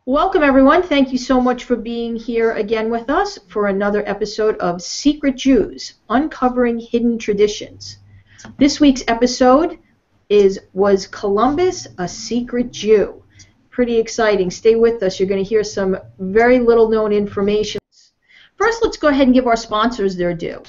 Welcome, everyone. Thank you so much for being here again with us for another episode of Secret Jews, Uncovering Hidden Traditions. This week's episode was Columbus, a Secret Jew. Pretty exciting. Stay with us. You're going to hear some very little known information. First, let's go ahead and give our sponsors their due.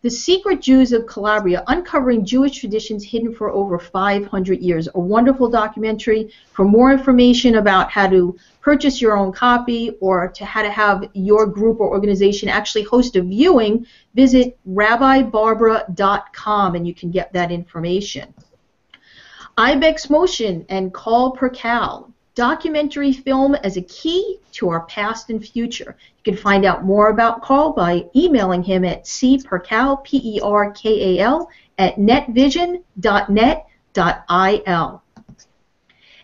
The Secret Jews of Calabria, Uncovering Jewish Traditions Hidden for Over 500 Years, a wonderful documentary. For more information about how to purchase your own copy or how to have your group or organization actually host a viewing, visit RabbiBarbara.com and you can get that information. IbexMotion and Carl Perkal, documentary film as a key to our past and future. You can find out more about Carl by emailing him at cperkal, P-E-R-K-A-L, at netvision.net.il.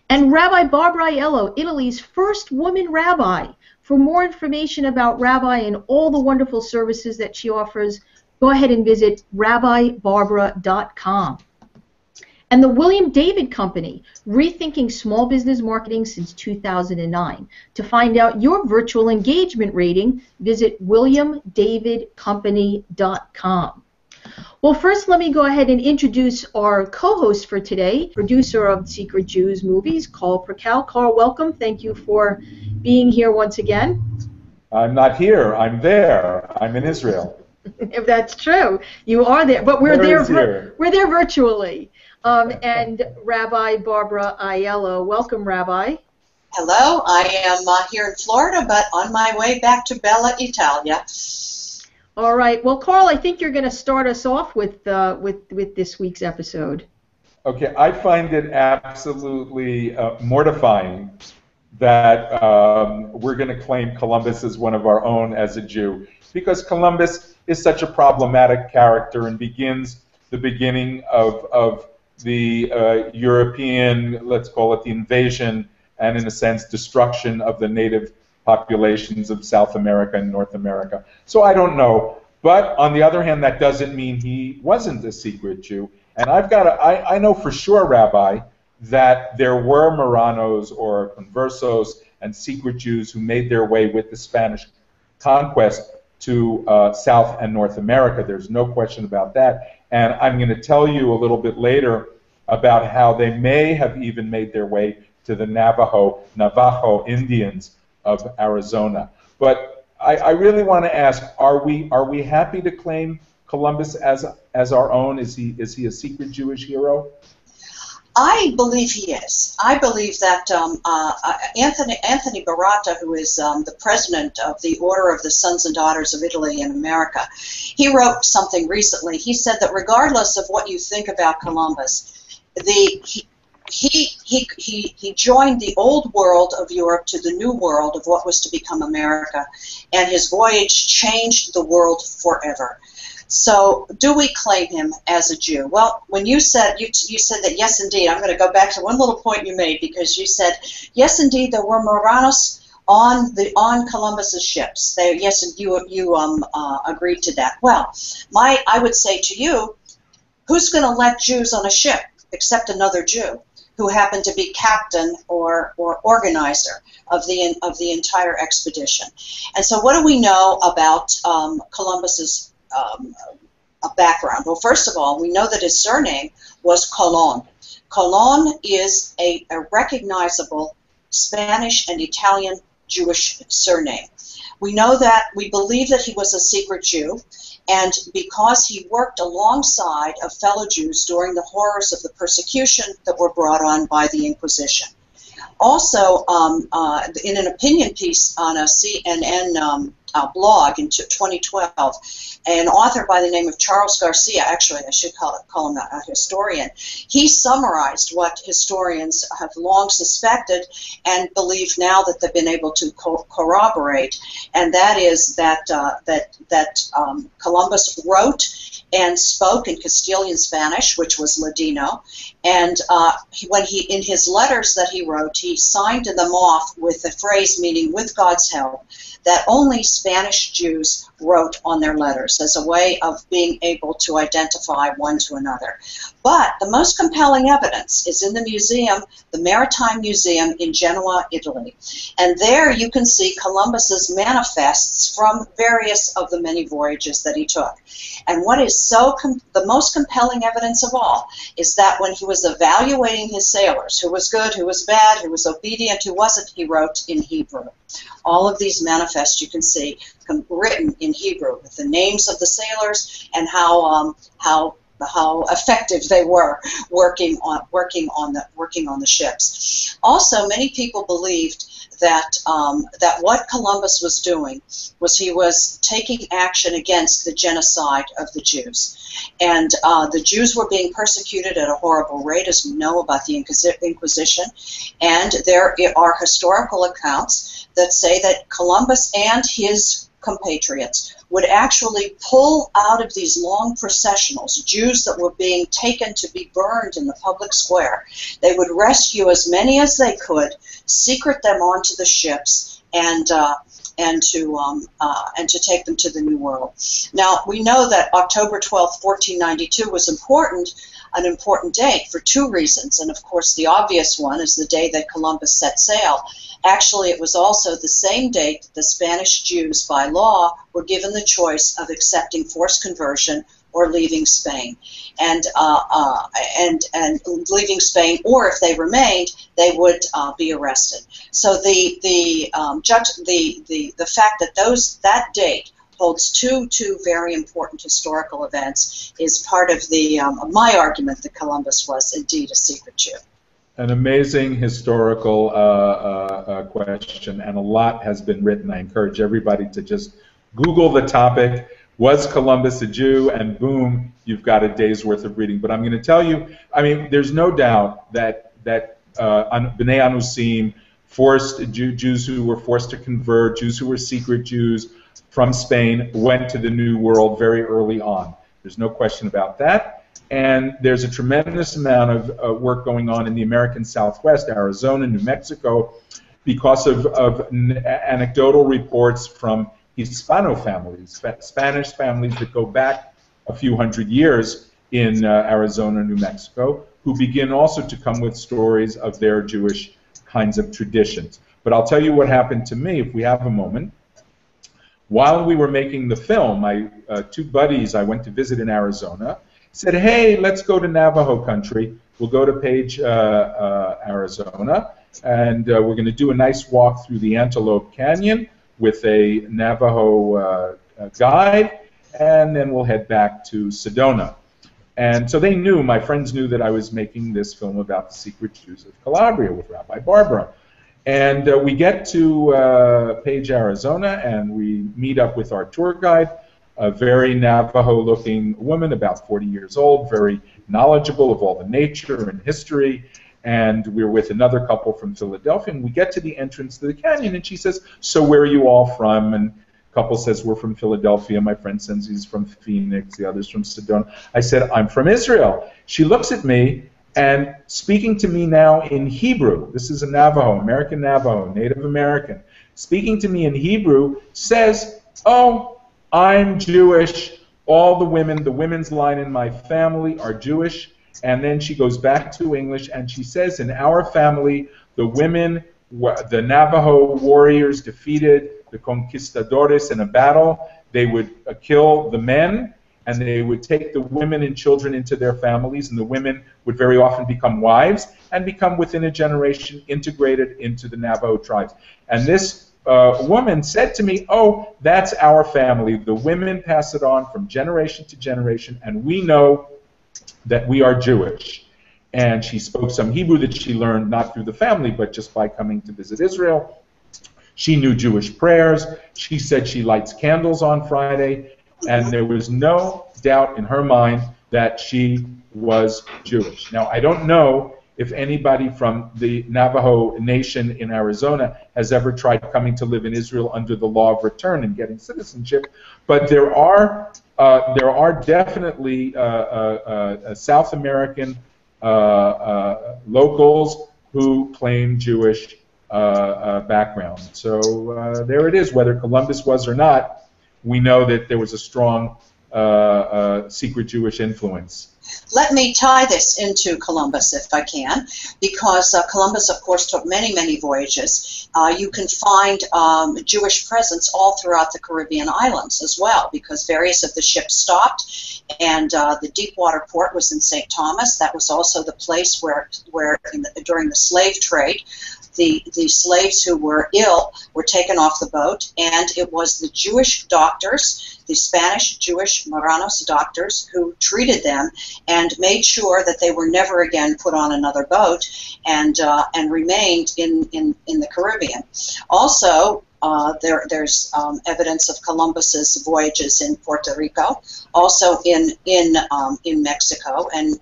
And Rabbi Barbara Aiello, Italy's first woman rabbi. For more information about Rabbi and all the wonderful services that she offers, go ahead and visit RabbiBarbara.com. And the William David Company, rethinking small business marketing since 2009. To find out your virtual engagement rating, visit WilliamDavidCompany.com. Well, first let me go ahead and introduce our co-host for today, producer of Secret Jews movies, Carl Perkal. Carl, welcome. Thank you for being here once again. I'm not here. I'm there. I'm in Israel. If that's true, you are there, but we're there. We're there virtually. And Rabbi Barbara Aiello. Welcome, Rabbi. Hello. I am here in Florida, but on my way back to Bella Italia. All right. Well, Carl, I think you're going to start us off with this week's episode. Okay. I find it absolutely mortifying that we're going to claim Columbus as one of our own as a Jew, because Columbus is such a problematic character and begins the beginning of the European, let's call it the invasion, and in a sense destruction of the native populations of South America and North America. So I don't know. But on the other hand, that doesn't mean he wasn't a secret Jew. And I know for sure, Rabbi, that there were Marranos or Conversos and secret Jews who made their way with the Spanish conquest to South and North America. There's no question about that. And I'm going to tell you a little bit later about how they may have even made their way to the Navajo Indians of Arizona. But I really want to ask, are we happy to claim Columbus as our own? Is he a secret Jewish hero? I believe he is. I believe that Anthony Baratta, who is the president of the Order of the Sons and Daughters of Italy in America, he wrote something recently. He said that regardless of what you think about Columbus, he joined the old world of Europe to the new world of what was to become America, and his voyage changed the world forever. So, do we claim him as a Jew? Well, when you said that, yes, indeed, I'm going to go back to one little point you made, because you said, yes, indeed, there were Marranos on Columbus's ships. Yes, you agreed to that. Well, I would say to you, who's going to let Jews on a ship except another Jew who happened to be captain or organizer of the entire expedition? And so, what do we know about Columbus's background? Well, first of all, we know that his surname was Colon. Colon is a recognizable Spanish and Italian Jewish surname. We believe that he was a secret Jew, and because he worked alongside of fellow Jews during the horrors of the persecution that were brought on by the Inquisition. Also, in an opinion piece on a CNN blog in 2012, an author by the name of Charles Garcia, actually I should call him a historian, he summarized what historians have long suspected and believe now that they've been able to corroborate, and that is that Columbus wrote and spoke in Castilian Spanish, which was Ladino, and in his letters that he wrote, he signed them off with a phrase meaning, "with God's help," that only Spanish Jews wrote on their letters as a way of being able to identify one to another. But the most compelling evidence is in the museum, the Maritime Museum in Genoa, Italy. And there you can see Columbus's manifests from various of the many voyages that he took. And what is the most compelling evidence of all is that when he was evaluating his sailors, who was good, who was bad, who was obedient, who wasn't, he wrote in Hebrew. All of these manifests you can see written in Hebrew with the names of the sailors and how effective they were working on the ships. Also, many people believed that what Columbus was doing was he was taking action against the genocide of the Jews. And the Jews were being persecuted at a horrible rate, as we know about the Inquisition. And there are historical accounts that say that Columbus and his compatriots would actually pull out of these long processionals Jews that were being taken to be burned in the public square. They would rescue as many as they could, secret them onto the ships, and to take them to the New World. Now, we know that October 12, 1492 was an important date for two reasons, and of course the obvious one is the day that Columbus set sail. Actually, it was also the same date that the Spanish Jews, by law, were given the choice of accepting forced conversion or leaving Spain, and leaving Spain, or if they remained, they would be arrested. So the fact that that date holds two very important historical events is part of my argument that Columbus was indeed a secret Jew. An amazing historical question, and a lot has been written. I encourage everybody to just Google the topic, was Columbus a Jew, and boom, you've got a day's worth of reading. But I'm going to tell you, I mean, there's no doubt that B'nai Anusim, Jews who were forced to convert, Jews who were secret Jews from Spain, went to the New World very early on. There's no question about that. And there's a tremendous amount of work going on in the American Southwest, Arizona, New Mexico, because of anecdotal reports from Hispano families, Spanish families that go back a few hundred years in Arizona, New Mexico, who begin also to come with stories of their Jewish kinds of traditions. But I'll tell you what happened to me, if we have a moment. While we were making the film, my two buddies I went to visit in Arizona said, hey, let's go to Navajo country. We'll go to Page, Arizona, and we're going to do a nice walk through the Antelope Canyon with a Navajo guide, and then we'll head back to Sedona. And so they knew, my friends knew that I was making this film about the Secret Jews of Calabria with Rabbi Barbara. And we get to Page, Arizona, and we meet up with our tour guide, a very Navajo-looking woman, about 40 years old, very knowledgeable of all the nature and history. And we're with another couple from Philadelphia, and we get to the entrance to the canyon, and she says, so where are you all from? And the couple says, we're from Philadelphia. My friend says he's from Phoenix, the other's from Sedona. I said, I'm from Israel. She looks at me, and speaking to me now in Hebrew, this is a Navajo, American Navajo, Native American, speaking to me in Hebrew, says, oh, I'm Jewish. All the women's line in my family are Jewish. And then she goes back to English, and she says, in our family, the women, the Navajo warriors defeated the conquistadores in a battle. They would kill the men, and they would take the women and children into their families, and the women would very often become wives and become, within a generation, integrated into the Navajo tribes. And this woman said to me, oh, that's our family. The women pass it on from generation to generation, and we know that we are Jewish. And she spoke some Hebrew that she learned not through the family, but just by coming to visit Israel. She knew Jewish prayers. She said she lights candles on Friday, and there was no doubt in her mind that she was Jewish. Now, I don't know if anybody from the Navajo Nation in Arizona has ever tried coming to live in Israel under the law of return and getting citizenship, but there are definitely South American locals who claim Jewish background. So there it is. Whether Columbus was or not, we know that there was a strong secret Jewish influence. Let me tie this into Columbus, if I can, because Columbus, of course, took many, many voyages. You can find Jewish presence all throughout the Caribbean islands as well, because various of the ships stopped, and the Deepwater port was in St. Thomas. That was also the place where during the slave trade, the slaves who were ill were taken off the boat, and it was the Jewish doctors, the Spanish Jewish Marranos doctors, who treated them and made sure that they were never again put on another boat, and remained in the Caribbean. Also, there's evidence of Columbus's voyages in Puerto Rico, also in Mexico, and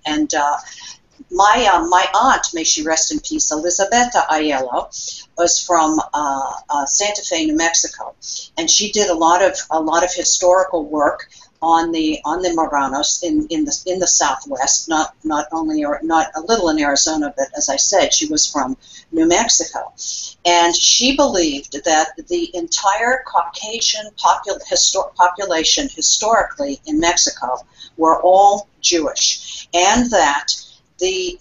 my aunt, may she rest in peace, Elisabetta Aiello, was from Santa Fe, New Mexico, and she did a lot of historical work on the Marranos in the Southwest, not a little in Arizona, but as I said, she was from New Mexico, and she believed that the entire Caucasian population historically in Mexico were all Jewish, and that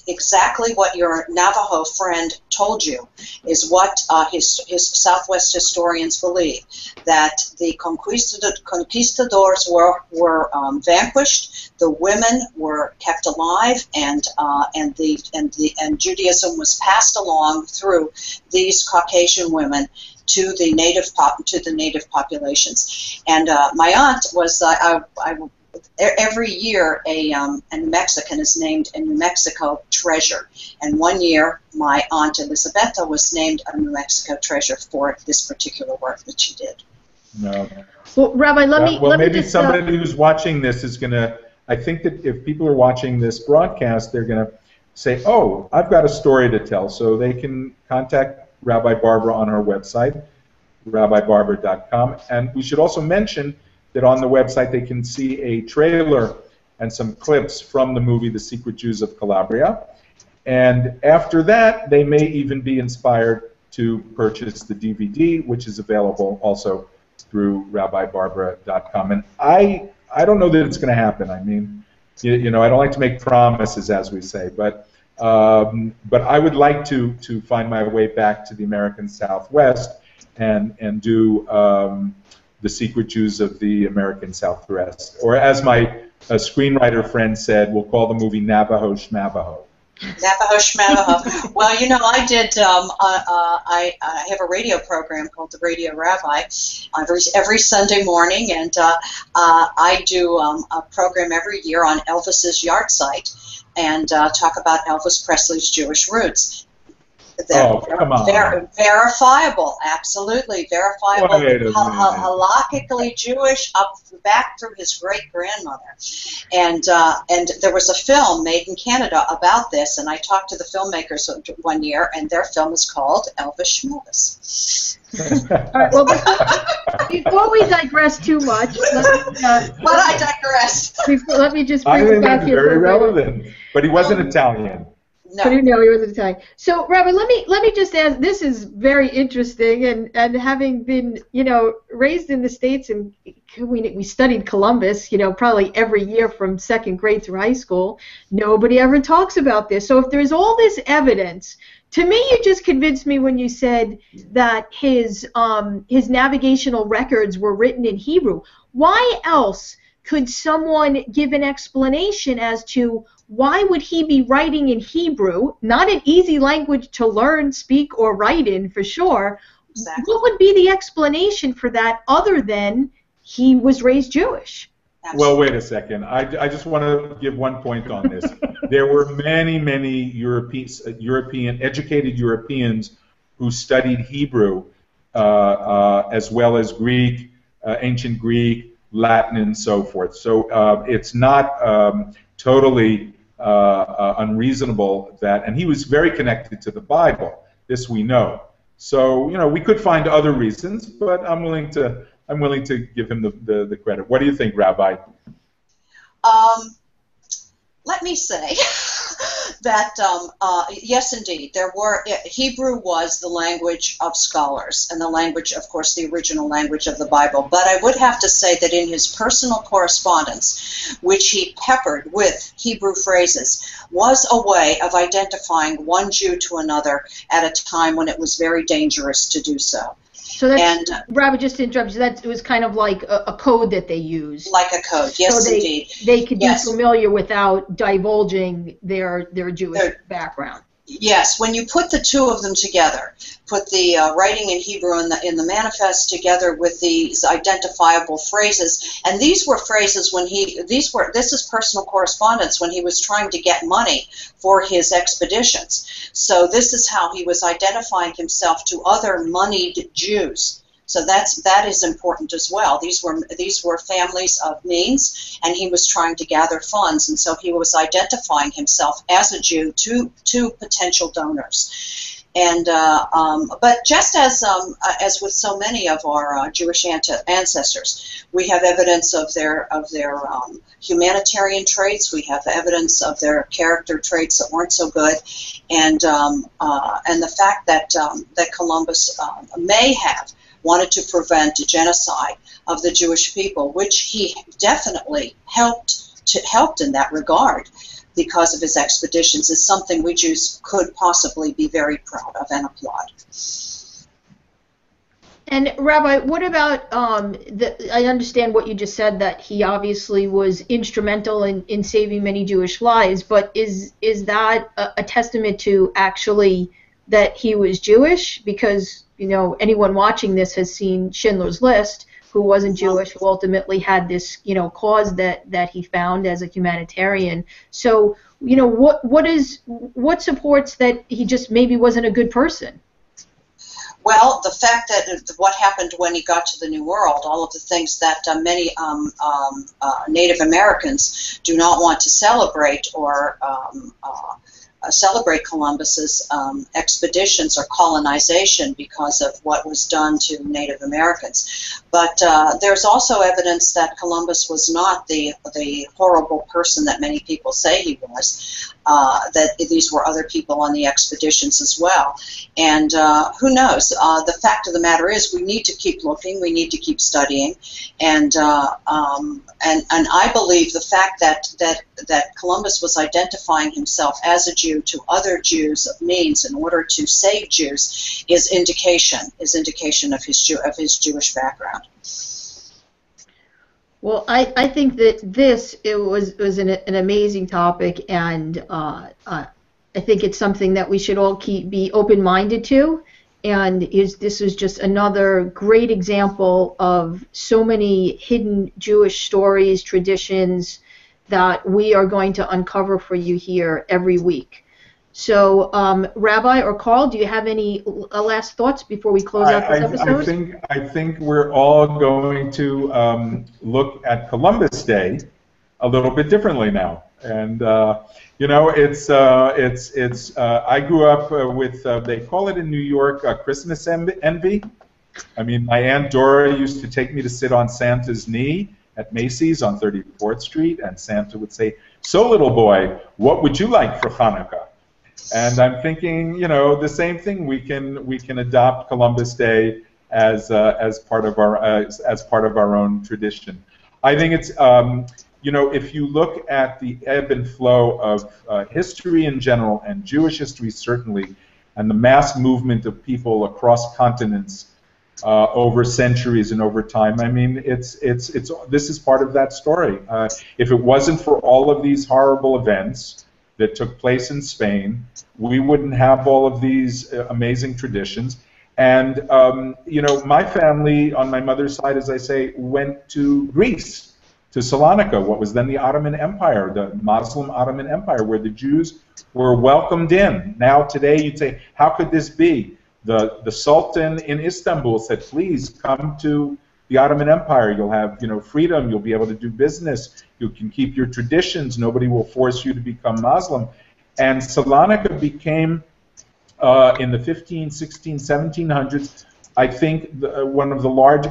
exactly what your Navajo friend told you is what his Southwest historians believe, that the conquistadors were vanquished, the women were kept alive, and Judaism was passed along through these Caucasian women to the native populations. And my aunt was every year, a New Mexican is named a New Mexico treasure. And one year, my aunt Elisabetta was named a New Mexico treasure for this particular work that she did. No. Well, Rabbi, maybe somebody who's watching this is going to, I think that if people are watching this broadcast, they're going to say, oh, I've got a story to tell. So they can contact Rabbi Barbara on her website, rabbibarbara.com. And we should also mention that on the website they can see a trailer and some clips from the movie The Secret Jews of Calabria. And after that, they may even be inspired to purchase the DVD, which is available also through rabbibarbara.com. And I don't know that it's going to happen. I mean, you know, I don't like to make promises, as we say, but I would like to find my way back to the American Southwest and do The Secret Jews of the American Southwest. Or as my screenwriter friend said, we'll call the movie Navajo Schmavajo. Navajo Schmavajo. Well, you know, I did, I have a radio program called The Radio Rabbi every Sunday morning, and I do a program every year on Elvis's yard site and talk about Elvis Presley's Jewish roots. Come on. Verifiable, absolutely verifiable, halakhically Jewish up back through his great-grandmother. And there was a film made in Canada about this, and I talked to the filmmakers one year, and their film is called Elvis Schmovis. All right, well, before we digress too much, I digress. Let me just bring it back here. Very relevant, but he wasn't Italian. No. But no, he wasn't Italian. So, Rabbi, let me just ask. This is very interesting, and having been, you know, raised in the States, and we studied Columbus, you know, probably every year from second grade through high school. Nobody ever talks about this. So, if there's all this evidence, to me, you just convinced me when you said that his navigational records were written in Hebrew. Why else could someone give an explanation as to why would he be writing in Hebrew, not an easy language to learn, speak, or write in, for sure? Exactly. What would be the explanation for that other than he was raised Jewish? Absolutely. Well, wait a second. I just want to give one point on this. There were many educated Europeans who studied Hebrew as well as Greek, ancient Greek, Latin, and so forth. So it's not totally unreasonable that, and he was very connected to the Bible. This we know. So, you know, we could find other reasons, but I'm willing to give him the credit. What do you think, Rabbi? Let me say that yes, indeed, there were. Hebrew was the language of scholars and the language, of course, the original language of the Bible. But I would have to say that in his personal correspondence, which he peppered with Hebrew phrases, was a way of identifying one Jew to another at a time when it was very dangerous to do so. So that's, Rabbi, just to interrupt you, that it was kind of like a code that they used. Like a code, yes, so indeed. They could be familiar without divulging their Jewish background. Yes, when you put the two of them together, put the writing in Hebrew in the manifest together with these identifiable phrases, and these were phrases when this is personal correspondence when he was trying to get money for his expeditions. So this is how he was identifying himself to other moneyed Jews. So that is important as well. These were families of means, and he was trying to gather funds, and so he was identifying himself as a Jew to potential donors. And but just as with so many of our Jewish ancestors, we have evidence of their humanitarian traits. We have evidence of their character traits that weren't so good, and the fact that Columbus may have wanted to prevent a genocide of the Jewish people, which he definitely helped in that regard because of his expeditions, is something we Jews could possibly be very proud of and applaud. And Rabbi, what about I understand what you just said, that he obviously was instrumental in saving many Jewish lives, but is that a testament to actually that he was Jewish? Because anyone watching this has seen Schindler's List, who wasn't Jewish, who ultimately had this, cause that he found as a humanitarian. So, what supports that he just maybe wasn't a good person? Well, the fact that what happened when he got to the New World, all of the things that many Native Americans do not want to celebrate or celebrate Columbus's expeditions or colonization because of what was done to Native Americans. But there's also evidence that Columbus was not the horrible person that many people say he was, that these were other people on the expeditions as well. And who knows? The fact of the matter is we need to keep looking, we need to keep studying, and I believe the fact that Columbus was identifying himself as a Jew to other Jews of means in order to save Jews is indication of his Jewish background. Well, I think that it was an amazing topic, and I think it's something that we should all be open-minded to. And this is just another great example of so many hidden Jewish stories, traditions that we are going to uncover for you here every week. So, Rabbi or Carl, do you have any last thoughts before we close out this episode? I think we're all going to look at Columbus Day a little bit differently now, and it's I grew up with they call it in New York Christmas envy. I mean, my Aunt Dora used to take me to sit on Santa's knee at Macy's on 34th Street, and Santa would say, "So, little boy, what would you like for Hanukkah?" And I'm thinking, the same thing. We can adopt Columbus Day as part of our own tradition. I think it's if you look at the ebb and flow of history in general and Jewish history certainly, and the mass movement of people across continents over centuries and over time, I mean, this is part of that story. If it wasn't for all of these horrible events that took place in Spain, we wouldn't have all of these amazing traditions. And, my family on my mother's side, as I say, went to Greece, to Salonika, what was then the Ottoman Empire, the Muslim Ottoman Empire, where the Jews were welcomed in. Now, today, you'd say, how could this be? The Sultan in Istanbul said, please come to the Ottoman Empire. You'll have, freedom. You'll be able to do business. You can keep your traditions. Nobody will force you to become Muslim. And Salonika became, in the 15, 16, 1700s, I think one of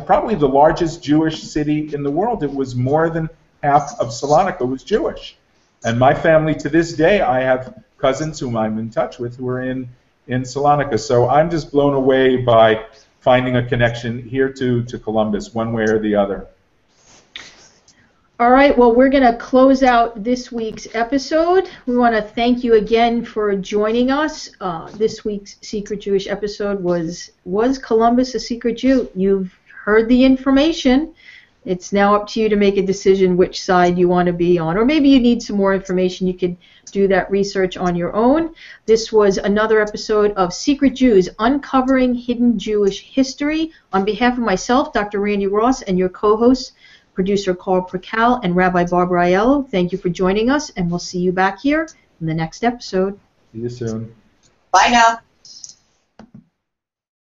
probably the largest Jewish city in the world. It was more than half of Salonika was Jewish. And my family, to this day, I have cousins whom I'm in touch with who are in Salonika. So I'm just blown away by finding a connection here to Columbus, one way or the other. All right, well, we're going to close out this week's episode. We want to thank you again for joining us. This week's Secret Jewish episode was Columbus a secret Jew? You've heard the information. It's now up to you to make a decision which side you want to be on. Or maybe you need some more information. You could do that research on your own. This was another episode of Secret Jews, Uncovering Hidden Jewish History. On behalf of myself, Dr. Randi I Ross, and your co-hosts, producer Carl Perkal and Rabbi Barbara Aiello, thank you for joining us, and we'll see you back here in the next episode. See you soon. Bye now.